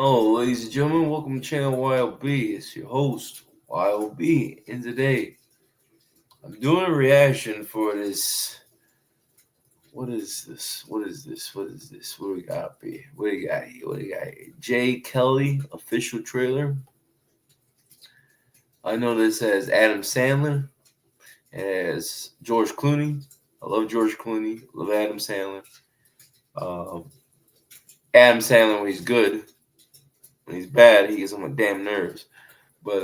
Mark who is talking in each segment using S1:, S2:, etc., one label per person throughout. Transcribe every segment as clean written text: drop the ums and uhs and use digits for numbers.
S1: Oh, ladies and gentlemen, welcome to channel Y.O.B. It's your host, Y.O.B. And today, I'm doing a reaction for this. What is this? What is this? What is this? What do we got, B? What do you got here? What do you got here? Jay Kelly official trailer. I know this has Adam Sandler, as George Clooney. I love George Clooney. Love Adam Sandler. Um, Adam Sandler when he's good. When he's bad, he gets on my damn nerves. But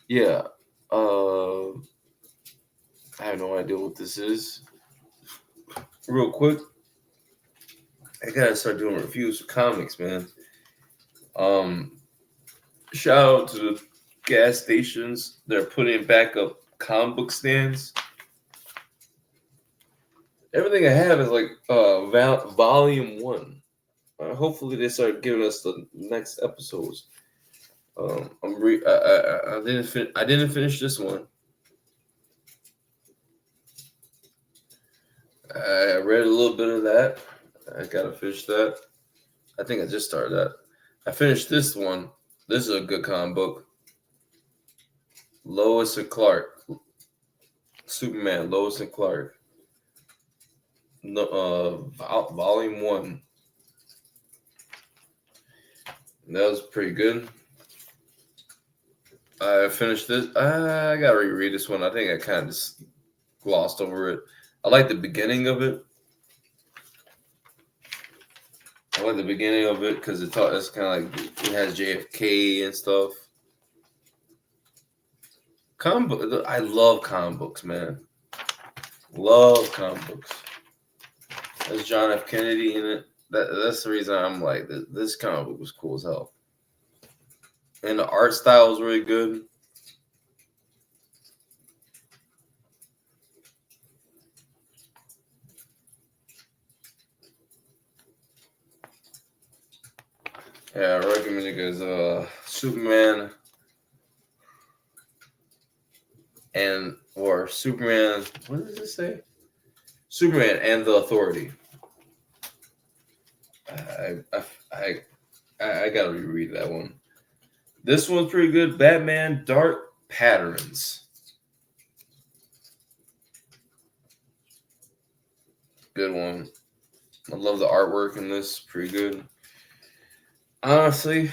S1: yeah. Uh, I have no idea what this is. Real quick, I gotta start doing reviews for comics, man. Um, Shout out to the gas stations. They're putting back up comic book stands. Everything I have is like volume one. Hopefully, they start giving us the next episodes. I didn't finish this one. I read a little bit of that. I gotta finish that. I think I just started that. I finished this one. This is a good comic book. Lois and Clark, Superman, Lois and Clark, no, Volume One. That was pretty good. I finished this. I gotta reread this one. I think I kind of just glossed over it. I like the beginning of it. I like the beginning of it because it's kind of like it has JFK and stuff. I love comic books, man. Love comic books. There's John F. Kennedy in it. That's the reason I'm like this comic book was cool as hell, and the art style was really good. Yeah, I recommend it because Superman or Superman. What does it say? Superman and the Authority. I I I, I gotta reread that one. This one's pretty good. Batman Dark Patterns. Good one. I love the artwork in this. Pretty good. Honestly,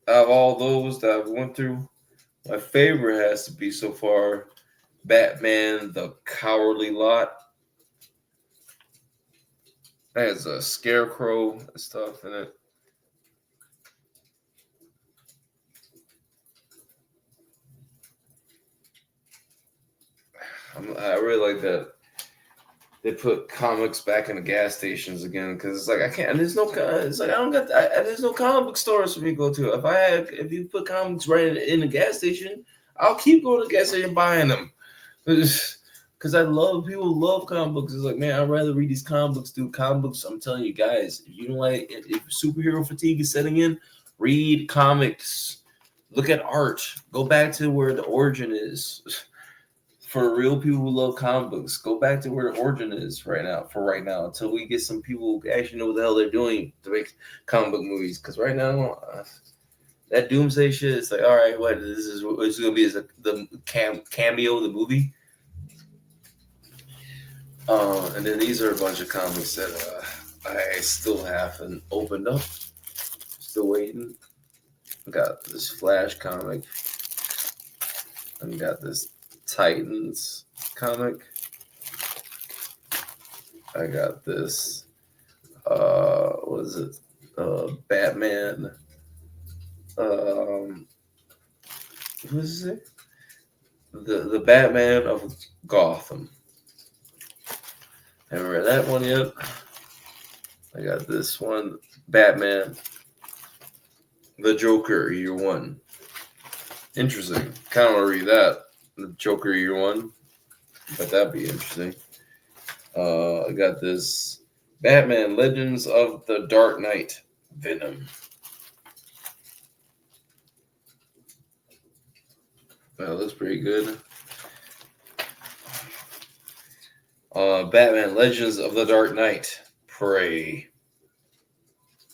S1: out of all those that I've went through, my favorite has to be so far Batman the Cowardly Lot. That has a scarecrow and stuff in it. I really like that they put comics back in the gas stations again because it's like I can't. There's no. It's like I don't got. There's no comic book stores for me to go to. If you put comics right in the gas station, I'll keep going to the gas station buying them. Because I love people love comic books. It's like, man, I'd rather read these comic books. Dude, comic books. I'm telling you guys, if you don't like, if superhero fatigue is setting in, read comics. Look at art. Go back to where the origin is. For real people who love comic books, go back to where the origin is right now. For right now, until we get some people who actually know what the hell they're doing to make comic book movies. Because right now, that Doomsday shit, it's like, all right, what this is gonna be is the cameo, the movie. And then these are a bunch of comics that I still haven't opened up. Still waiting. Got this Flash comic. And got this Titans comic. I got this. What is it? Batman. What is it? The Batman of Gotham. Haven't read that one yet. I got this one, Batman, the Joker, Year One. Interesting. Kind of want to read that, the Joker Year One. But that'd be interesting. I got this Batman Legends of the Dark Knight, Venom. That looks pretty good. Batman Legends of the Dark Knight, Prey.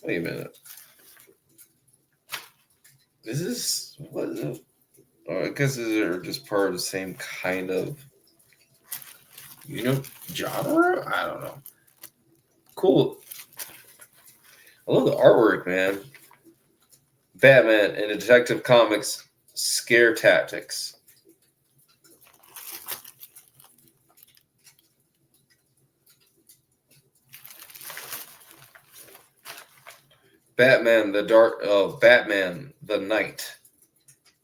S1: Wait a minute. Is this what? Is it? Oh, I guess they're just part of the same kind of genre. I don't know. Cool. I love the artwork, man. Batman and Detective Comics Scare Tactics. Batman the Night.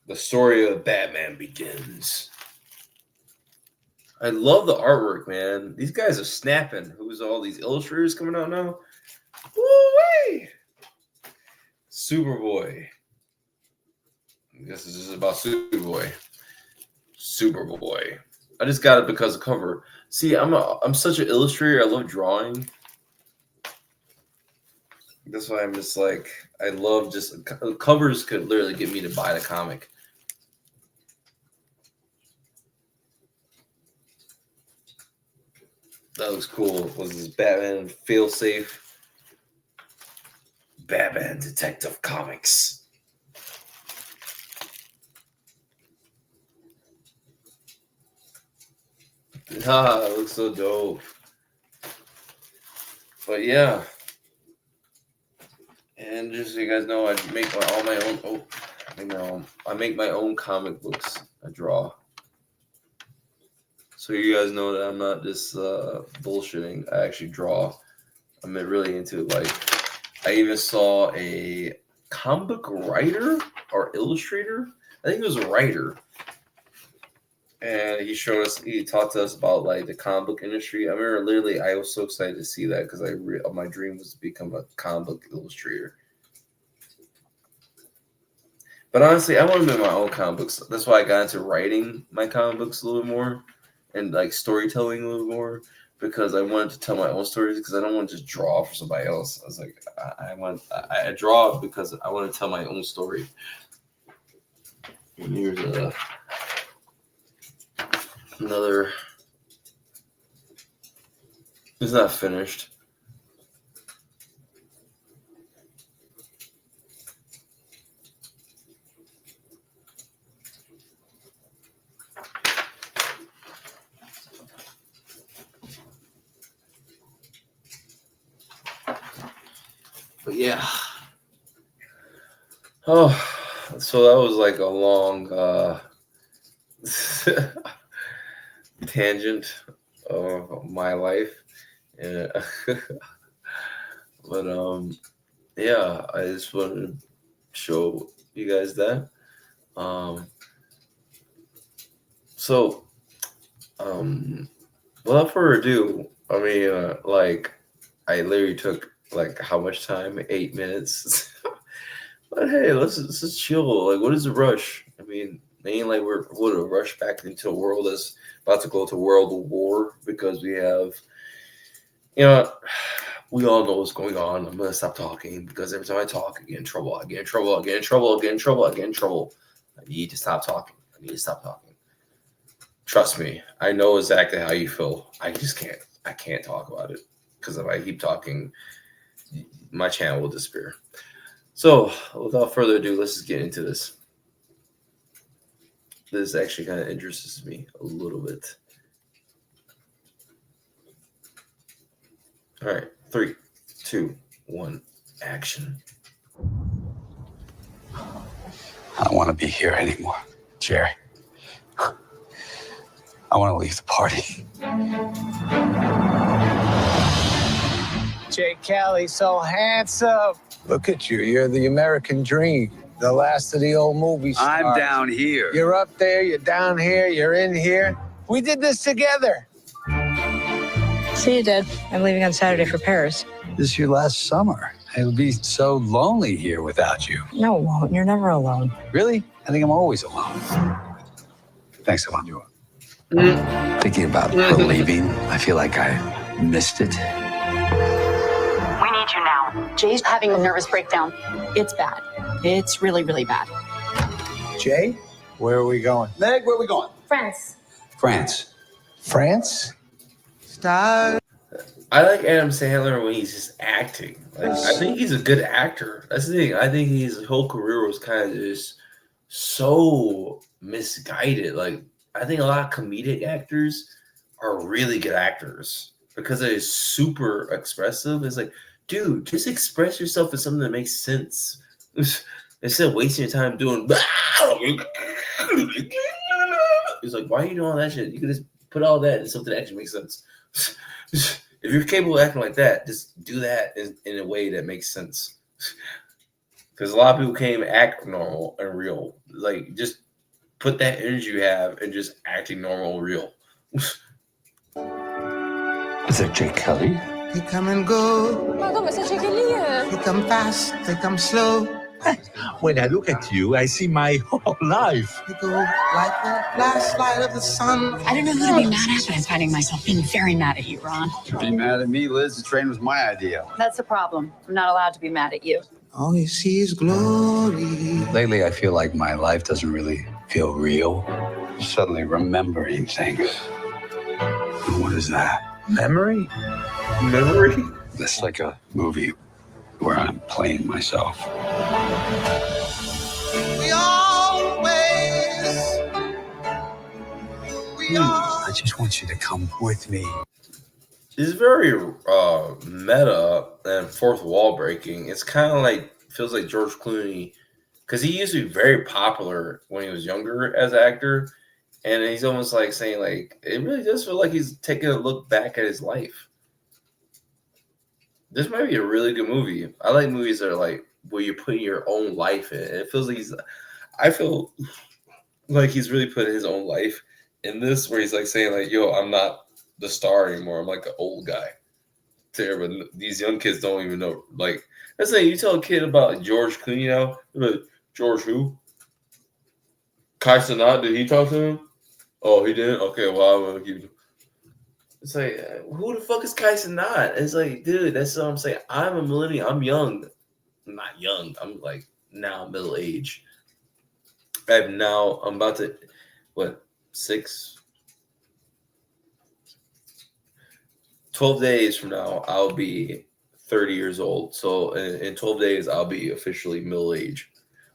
S1: The story of Batman begins. I love the artwork, man. These guys are snapping. Who's all these illustrators coming out now? Woo-wee! Superboy. I guess this is about Superboy. Superboy. I just got it because of cover. See, I'm such an illustrator. I love drawing. That's why I'm just like I love just covers could literally get me to buy the comic. That was cool. Was this Batman Failsafe? Batman Detective Comics. Ah, it looks so dope. But yeah. And just so you guys know, I make all my own. I make my own comic books. I draw. So you guys know that I'm not just bullshitting. I actually draw. I'm really into it. Like, I even saw a comic book writer or illustrator. I think it was a writer. And he talked to us about like the comic book industry. I remember literally, I was so excited to see that because my dream was to become a comic book illustrator. But honestly, I want to make my own comic books. That's why I got into writing my comic books a little more and like storytelling a little more because I wanted to tell my own stories because I don't want to just draw for somebody else. I was like, I draw because I want to tell my own story. And here's another. It's not finished. But yeah. Oh, so that was like a long tangent of my life. Yeah. But yeah, I just wanted to show you guys that. So without further ado, I mean, like, I literally took like how much time? 8 minutes. But hey, let's just chill. Like, what is the rush? I mean, it ain't like we're going to rush back into a world that's about to go to world war because we have, we all know what's going on. I'm gonna stop talking because every time I talk, I get in trouble. I get in trouble. I get in trouble. I get in trouble. I get in trouble. I need to stop talking. I need to stop talking. Trust me, I know exactly how you feel. I just can't. I can't talk about it because if I keep talking, my channel will disappear. So, without further ado, let's just get into this. This actually kind of interests me a little bit. All right, 3, 2, 1, action.
S2: I don't want to be here anymore, Jerry. I want to leave the party.
S3: Jay Kelly, so handsome. Look at you. You're the American dream. The last of the old movie stars.
S2: I'm down here.
S3: You're up there, you're down here, you're in here. We did this together.
S4: See you, Dad. I'm leaving on Saturday for Paris.
S2: This is your last summer. It would be so lonely here without you.
S4: No, it won't. You're never alone.
S2: Really? I think I'm always alone. Thanks a lot. Thinking about her leaving, I feel like I missed it.
S5: We need you now. Jay's having a nervous breakdown. It's bad. It's really, really bad.
S3: Jay, where are we going?
S2: Meg, where are we going?
S5: France.
S2: France.
S3: France? Stop.
S1: I like Adam Sandler when he's just acting. Like, I think he's a good actor. That's the thing. I think his whole career was kind of just so misguided. Like, I think a lot of comedic actors are really good actors because they're super expressive. It's like, dude, just express yourself in something that makes sense instead of wasting your time doing. It's like, why are you doing all that shit? You could just put all that in something that actually makes sense. If you're capable of acting like that, just do that in a way that makes sense. Because a lot of people can't even act normal and real. Like, just put that energy you have and just acting normal and real.
S2: Is that Jake Kelly?
S6: They come and go.
S4: Pardon, mais c'est Kelly.
S6: They come fast, they come slow.
S7: When I look at you, I see my whole life.
S6: They go like the last light of the sun.
S5: I don't know who to be mad at, but I'm finding myself being very mad at you, Ron.
S2: Be mad at me, Liz. The train was my idea.
S5: That's the problem. I'm not allowed to be mad at you.
S6: All you see is glory.
S2: Lately, I feel like my life doesn't really feel real. Suddenly remembering things. What is that?
S7: Memory?
S1: Memory?
S2: That's like a movie where I'm playing myself.
S6: We always.
S2: I just want you to come with me.
S1: It's very meta and fourth wall breaking. It's kind of like, feels like George Clooney, because he used to be very popular when he was younger as an actor, and he's almost like saying, like, it really does feel like he's taking a look back at his life. This might be a really good movie. I like movies that are like where you're putting your own life in. It feels like I feel like he's really putting his own life in this, where he's like saying, like, yo, I'm not the star anymore. I'm like an old guy. But these young kids don't even know. Like, that's like, you tell a kid about George Clooney now, like, George who? Kai Cenat, did he talk to him? Oh, he didn't? Okay, well, I'm going to keep it. It's like, who the fuck is Kai Cenat? It's like, dude, that's what I'm saying. I'm a millennial. I'm young. I'm not young. I'm like now middle age. I'm about to, 12 days from now, I'll be 30 years old. So in 12 days, I'll be officially middle age.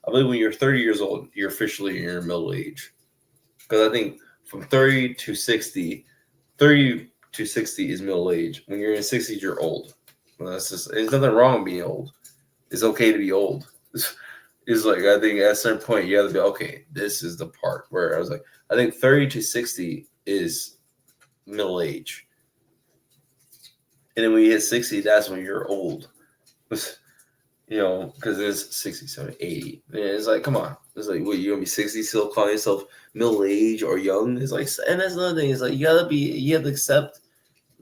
S1: I believe when you're 30 years old, you're officially in your middle age. Because I think from 30 to 60 is middle age. When you're in 60s, you're old. Well, there's nothing wrong with being old. It's okay to be old. It's like, I think at a certain point, you have to be, okay, this is the part where I was like, I think 30 to 60 is middle age. And then when you hit 60, that's when you're old. You know, because it's 60, 70, 80. And it's like, come on. It's like, what, you're going to be 60 still calling yourself middle age or young? It's like, and that's another thing. It's like, you have to accept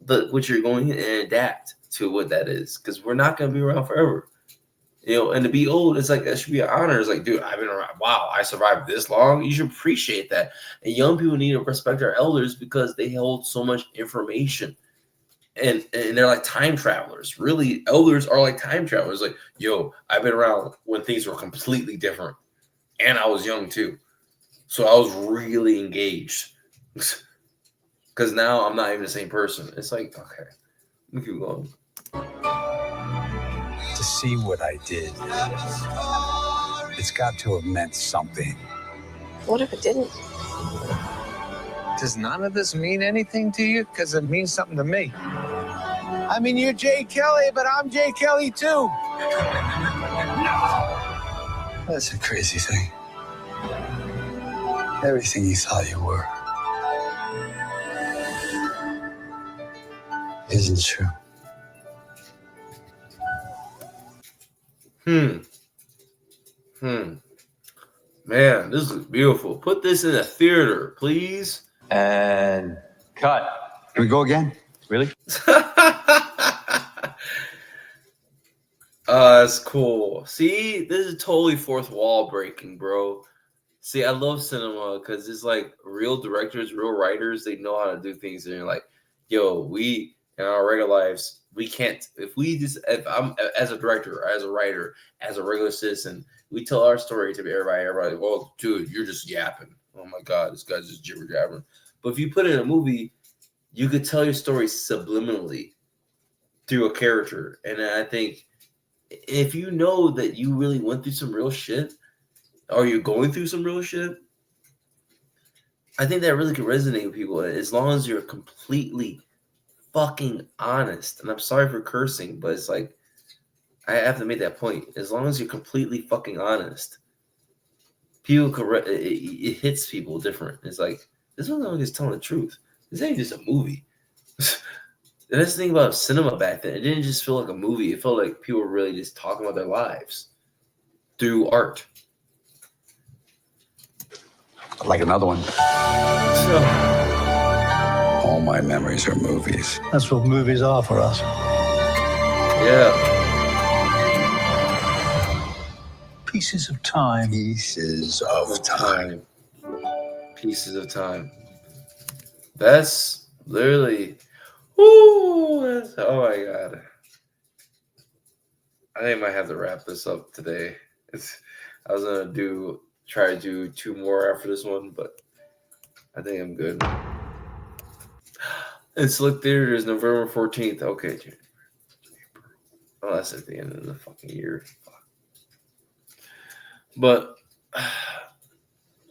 S1: what you're going and adapt to what that is. Because we're not going to be around forever. You know, and to be old, it's like, that should be an honor. It's like, dude, I've been around. Wow, I survived this long. You should appreciate that. And young people need to respect our elders because they hold so much information. And they're like time travelers. Really, elders are like time travelers. Like, yo, I've been around when things were completely different. And I was young too. So I was really engaged. Because now I'm not even the same person. It's like, okay, let me keep going.
S2: To see what I did, it's got to have meant something.
S4: What if it didn't?
S3: Does none of this mean anything to you? Because it means something to me. I mean, you're Jay Kelly, but I'm Jay Kelly too.
S2: That's a crazy thing. Everything you thought you were isn't true.
S1: Man, this is beautiful. Put this in a theater, please.
S2: And cut. Can we go again? Really?
S1: That's cool. See, this is totally fourth wall breaking, bro. See, I love cinema because it's like real directors, real writers. They know how to do things. And you're like, yo, we in our regular lives, we can't. If I'm as a director, as a writer, as a regular citizen, we tell our story to everybody. Everybody, well, dude, you're just yapping. Oh my god, this guy's just jibber jabbering. But if you put it in a movie, you could tell your story subliminally. through a character. And I think if you know that you really went through some real shit, or you're going through some real shit, I think that really could resonate with people as long as you're completely fucking honest. And I'm sorry for cursing, but it's like, I have to make that point. As long as you're completely fucking honest, people it hits people different. It's like, this one's just telling the truth. This ain't just a movie. And that's the thing about cinema back then. It didn't just feel like a movie. It felt like people were really just talking about their lives through art.
S2: Like another one.
S1: So,
S2: All my memories are movies.
S8: That's what movies are for us.
S1: yeah.
S8: Pieces of time.
S2: Pieces of time.
S1: Pieces of time. That's literally, oh my god. I think I might have to wrap this up today. I was gonna try to do 2 more after this one, but I think I'm good. And Select Theaters November 14th. Okay, oh, that's at the end of the fucking year. But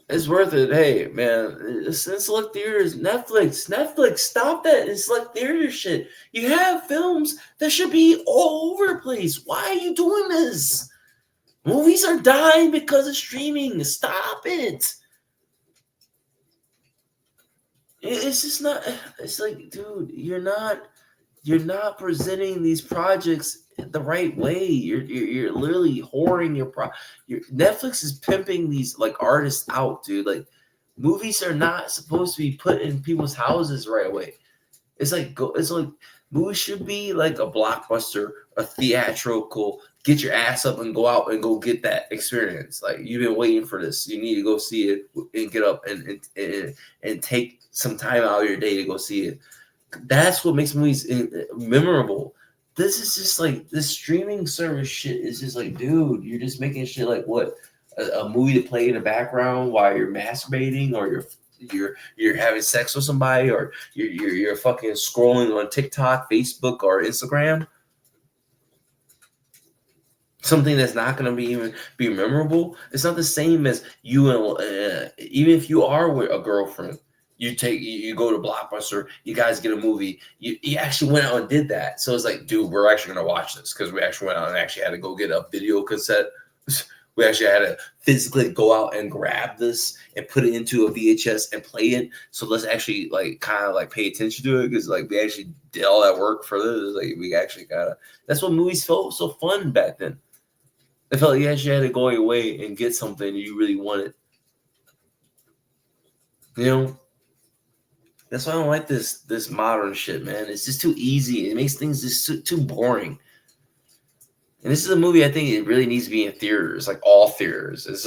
S1: it's worth it. Hey, man, Select Theaters, Netflix, stop that and Select Theater shit. You have films that should be all over the place. Why are you doing this? Movies are dying because of streaming. Stop it. It's just not. It's like, dude, you're not presenting these projects the right way. You're literally whoring your Netflix is pimping these like artists out, dude. Like, movies are not supposed to be put in people's houses right away. It's like movies should be like a blockbuster, a theatrical. Get your ass up and go out and go get that experience. Like, you've been waiting for this. You need to go see it and get up and take some time out of your day to go see it. That's what makes movies memorable. This is just like this streaming service shit is just like, dude, you're just making shit like what a movie to play in the background while you're masturbating, or you're having sex with somebody, or you're fucking scrolling on TikTok, Facebook, or Instagram. Something that's not going to be memorable. It's not the same as you and even if you are with a girlfriend, you go to Blockbuster, you guys get a movie, you actually went out and did that. So it's like, dude, we're actually going to watch this because we actually went out and actually had to go get a video cassette. We actually had to physically go out and grab this and put it into a VHS and play it. So let's actually like kind of like pay attention to it, because like we actually did all that work for this. Like, we actually gotta. That's what movies felt so fun back then. It felt like you actually had to go away and get something you really wanted. You know? That's why I don't like this modern shit, man. It's just too easy. It makes things just too boring. And this is a movie I think it really needs to be in theaters, like all theaters. This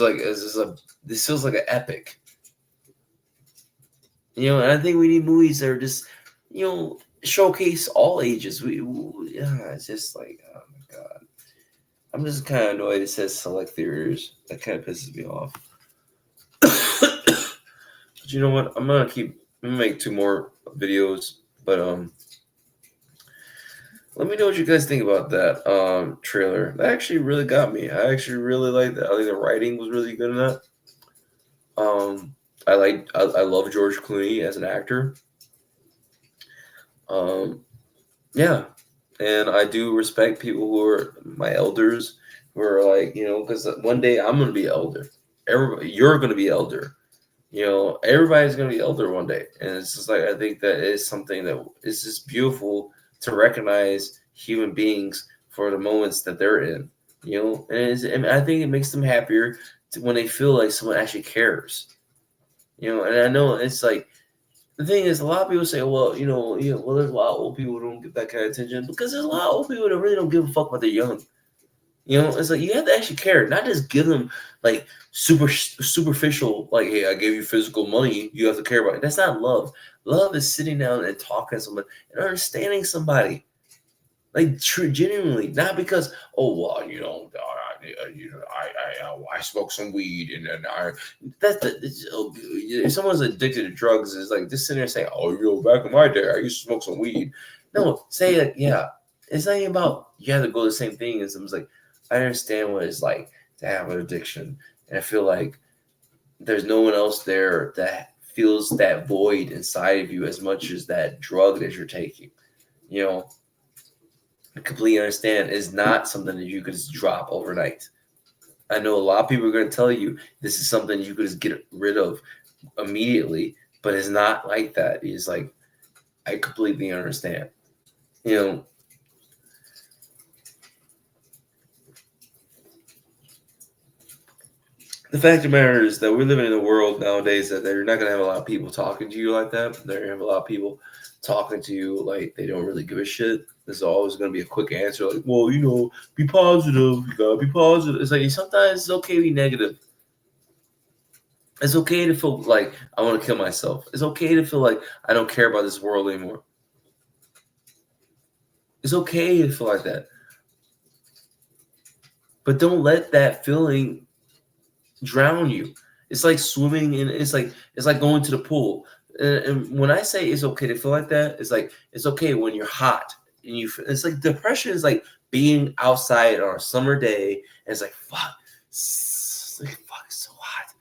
S1: feels like an epic. You know, and I think we need movies that are just, you know, showcase all ages. It's just like, oh my god. I'm just kind of annoyed it says Select Theaters. That kind of pisses me off. But you know what? I'm gonna make 2 more videos. But let me know what you guys think about that trailer. That actually really got me. I actually really like that. I think the writing was really good in that. I love George Clooney as an actor. Yeah. And I do respect people who are my elders, who are like, you know, because one day I'm going to be elder. You're going to be elder. You know, everybody's going to be elder one day. And it's just like, I think that is something that is just beautiful to recognize human beings for the moments that they're in, you know, and I think it makes them happier when they feel like someone actually cares, you know. And I know it's like, the thing is, a lot of people say, well, there's a lot of old people who don't get that kind of attention, because there's a lot of old people that really don't give a fuck about they're young. You know, it's like you have to actually care, not just give them like superficial, like, hey, I gave you physical money, you have to care about it. That's not love. Love is sitting down and talking to someone and understanding somebody, like genuinely, not because, oh well, I smoke some weed and then if someone's addicted to drugs, is like just sitting there saying, oh, back in my day I used to smoke some weed. No, say it, yeah. It's not even about you have to go the same thing as them. It's like I understand what it's like to have an addiction, and I feel like there's no one else there that feels that void inside of you as much as that drug that you're taking. You know, I completely understand it's not something that you could just drop overnight. I know a lot of people are going to tell you this is something you could just get rid of immediately, but it's not like that. It's like, I completely understand. You know, the fact of the matter is that we're living in a world nowadays that they're not going to have a lot of people talking to you like that. They're going to have a lot of people talking to you like they don't really give a shit. There's always going to be a quick answer like, well, you know, be positive. You got to be positive. It's like sometimes it's okay to be negative. It's okay to feel like I want to kill myself. It's okay to feel like I don't care about this world anymore. It's okay to feel like that. But don't let that feeling drown you. It's like swimming in. It's like going to the pool. And when I say it's okay to feel like that, it's like it's okay when you're hot and you. It's like depression is like being outside on a summer day and it's like fuck. It's like fuck, it's so hot.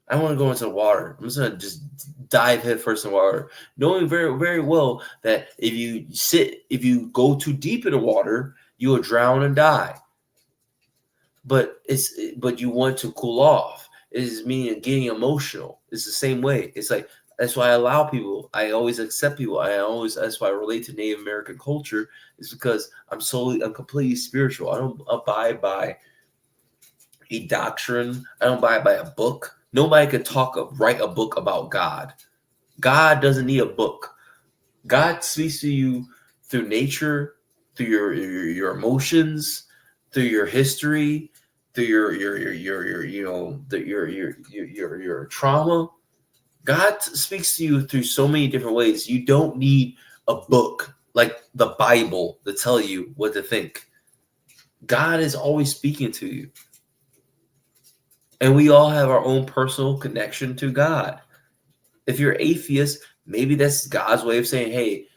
S1: I want to go into the water. I'm just gonna just dive headfirst in the water, knowing very very well that if you go too deep in the water, you will drown and die. But you want to cool off. It is meaning getting emotional. It's the same way. It's like that's why I allow people. I always accept people. That's why I relate to Native American culture is because I'm completely spiritual. I don't abide by a doctrine. I don't abide by a book. Nobody could write a book about God. God doesn't need a book. God speaks to you through nature, through your emotions, through your history, through your trauma. God speaks to you through so many different ways. You don't need a book like the Bible to tell you what to think. God is always speaking to you. And we all have our own personal connection to God. If you're atheist, maybe that's God's way of saying, hey,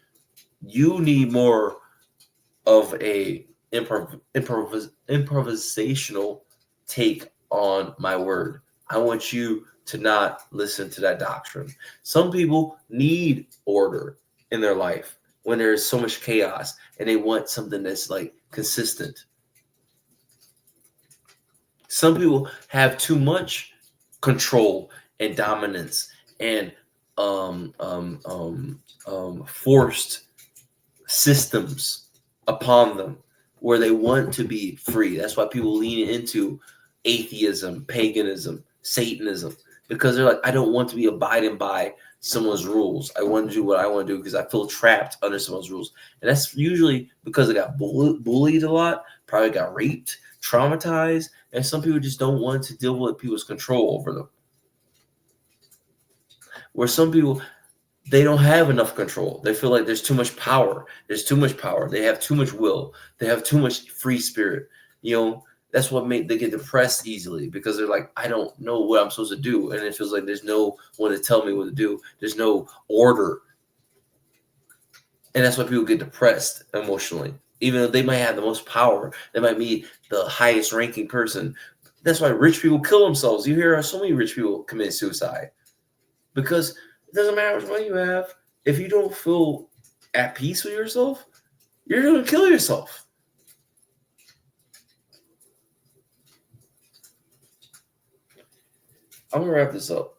S1: you need more of a improvisational take on my word. I want you to not listen to that doctrine. Some people need order in their life when there's so much chaos and they want something that's like consistent. Some people have too much control and dominance and forced systems upon them where they want to be free. That's why people lean into atheism, paganism, Satanism, because they're like, I don't want to be abiding by someone's rules. I want to do what I want to do because I feel trapped under someone's rules. And that's usually because they got bullied a lot, probably got raped, traumatized, and some people just don't want to deal with people's control over them. Where some people, they don't have enough control. They feel like there's too much power. There's too much power. They have too much will. They have too much free spirit. You know, that's what they get depressed easily because they're like, I don't know what I'm supposed to do. And it feels like there's no one to tell me what to do. There's no order. And that's why people get depressed emotionally. Even though they might have the most power, they might be the highest ranking person. That's why rich people kill themselves. You hear so many rich people commit suicide because it doesn't matter what money you have. If you don't feel at peace with yourself, you're going to kill yourself. I'm going to wrap this up.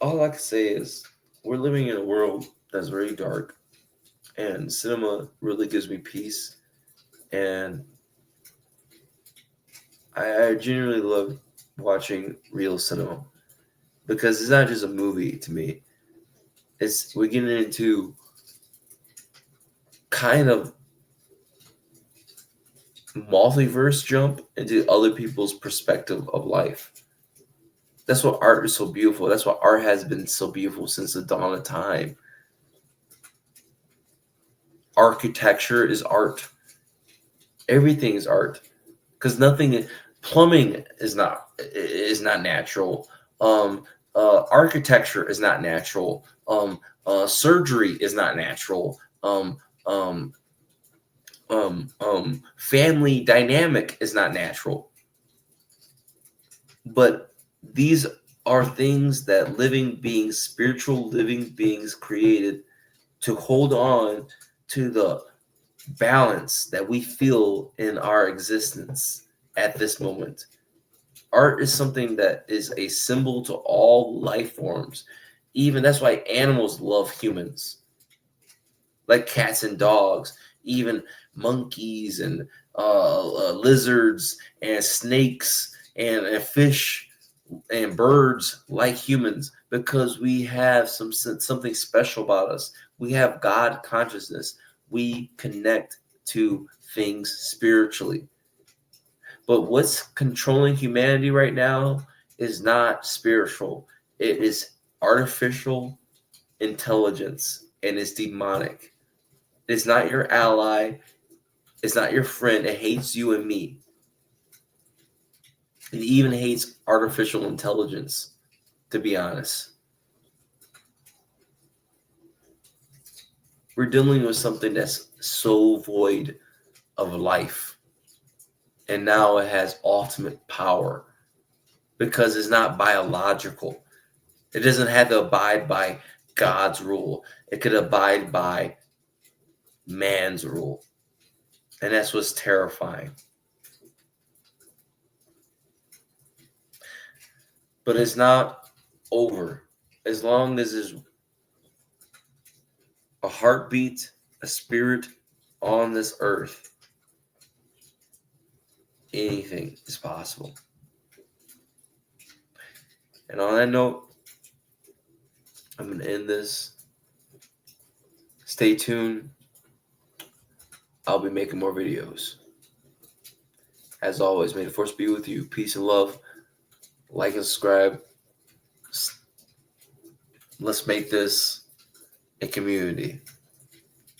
S1: All I can say is we're living in a world that's very dark, and cinema really gives me peace. And I genuinely love watching real cinema because it's not just a movie to me. We're getting into kind of multiverse jump into other people's perspective of life. That's what art is so beautiful. That's why art has been so beautiful since the dawn of time. Architecture is art. Everything is art because plumbing is not natural. Architecture is not natural. Surgery is not natural. family dynamic is not natural. But these are things that living beings, spiritual living beings, created to hold on to the balance that we feel in our existence at this moment. Art is something that is a symbol to all life forms. Even that's why animals love humans, like cats and dogs, even monkeys and lizards and snakes and fish and birds like humans, because we have something special about us. We have God consciousness. We connect to things spiritually. But what's controlling humanity right now is not spiritual. It is artificial intelligence, and it's demonic. It's not your ally. It's not your friend. It hates you and me. It even hates artificial intelligence, to be honest. We're dealing with something that's so void of life. And now it has ultimate power because it's not biological. It doesn't have to abide by God's rule. It could abide by man's rule. And that's what's terrifying. But it's not over. As long as there's a heartbeat, a spirit on this earth, anything is possible. And on that note, I'm going to end this. Stay tuned. I'll be making more videos. As always, may the force be with you. Peace and love. Like and subscribe. Let's make this a community.